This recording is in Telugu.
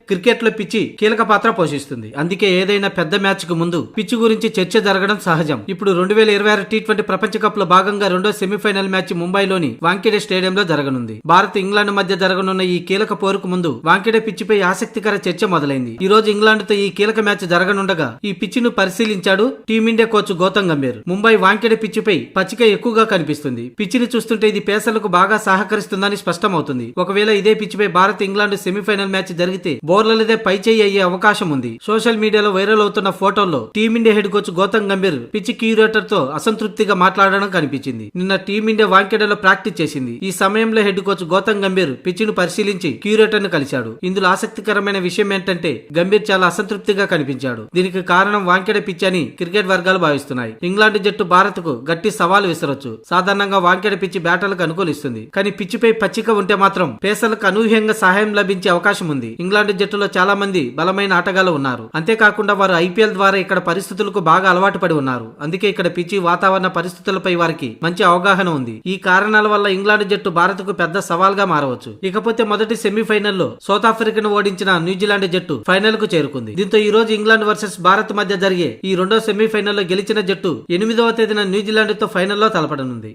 క్రికెట్ లో పిచ్చి కీలక పాత్ర పోషిస్తుంది. అందుకే ఏదైనా పెద్ద మ్యాచ్ కు ముందు పిచ్చి గురించి చర్చ జరగడం సహజం. ఇప్పుడు 2026 టీ20 ప్రపంచ కప్ లో భాగంగా రెండో సెమీఫైనల్ మ్యాచ్ ముంబైలోని వాంఖేడే స్టేడియంలో జరగనుంది. భారత్ ఇంగ్లాండ్ మధ్య జరగనున్న ఈ కీలక పోరుకు ముందు వాంఖేడే పిచ్చిపై ఆసక్తికర చర్చ మొదలైంది. ఈ రోజు ఇంగ్లాండ్ తో ఈ కీలక మ్యాచ్ జరగనుండగా ఈ పిచ్చిను పరిశీలించాడు టీమిండియా కోచ్ గౌతమ్ గంభీర్. ముంబై వాంఖేడే పిచ్చిపై పచ్చిక ఎక్కువగా కనిపిస్తుంది. పిచ్చిని చూస్తుంటే ఇది పేసర్లకు బాగా సహకరిస్తుందని స్పష్టమవుతుంది. ఒకవేళ ఇదే పిచ్చిపై భారత్ ఇంగ్లాండ్ సెమీఫైనల్ మ్యాచ్ జరిగితే బోర్లదే పైచేయి అయ్యే అవకాశం ఉంది. సోషల్ మీడియాలో వైరల్ అవుతున్న ఫోటోల్లో team India head coach Gautam Gambhir pitch curator తో అసంతృప్తిగా మాట్లాడడం కనిపించింది. నిన్న టీమిండియా వాంఖేడేలో ప్రాక్టీస్ చేసింది. ఈ సమయంలో head coach Gautam Gambhir pitch ను పరిశీలించి క్యూరేటర్ ను కలిశాడు. ఇందులో ఆసక్తికరమైన విషయం ఏంటంటే గంభీర్ చాలా అసంతృప్తిగా కనిపించాడు. దీనికి కారణం వాంఖేడే పిచ్ అని క్రికెట్ వర్గాలు భావిస్తున్నాయి. ఇంగ్లాండ్ జట్టు భారత్ కు గట్టి సవాల్ విసరొచ్చు. సాధారణంగా వాంఖేడే పిచ్ బ్యాటర్లకు అనుకూలిస్తుంది. కానీ పిచ్ పై పచ్చిక ఉంటే మాత్రం పేసర్లకు అనూహ్యంగా సహాయం లభించే అవకాశం ఉంది. ఇంగ్లాండ్ జట్టులో చాలా మంది బలమైన ఆటగాళ్లు ఉన్నారు. అంతేకాకుండా వారు ఐపీఎల్ ద్వారా ఇక్కడ పరిస్థితులకు బాగా అలవాటు పడి ఉన్నారు. అందుకే ఇక్కడ పిచ్చి వాతావరణ పరిస్థితులపై వారికి మంచి అవగాహన ఉంది. ఈ కారణాల వల్ల ఇంగ్లాండ్ జట్టు భారత్ కు పెద్ద సవాల్ గా మారవచ్చు. ఇకపోతే మొదటి సెమీఫైనల్లో సౌత్ ఆఫ్రికాను ఓడించిన న్యూజిలాండ్ జట్టు ఫైనల్ కు చేరుకుంది. దీంతో ఈ రోజు ఇంగ్లాండ్ వర్సెస్ భారత్ మధ్య జరిగే ఈ రెండో సెమీఫైనల్లో గెలిచిన జట్టు 8వ తేదీన న్యూజిలాండ్ తో ఫైనల్లో తలపడనుంది.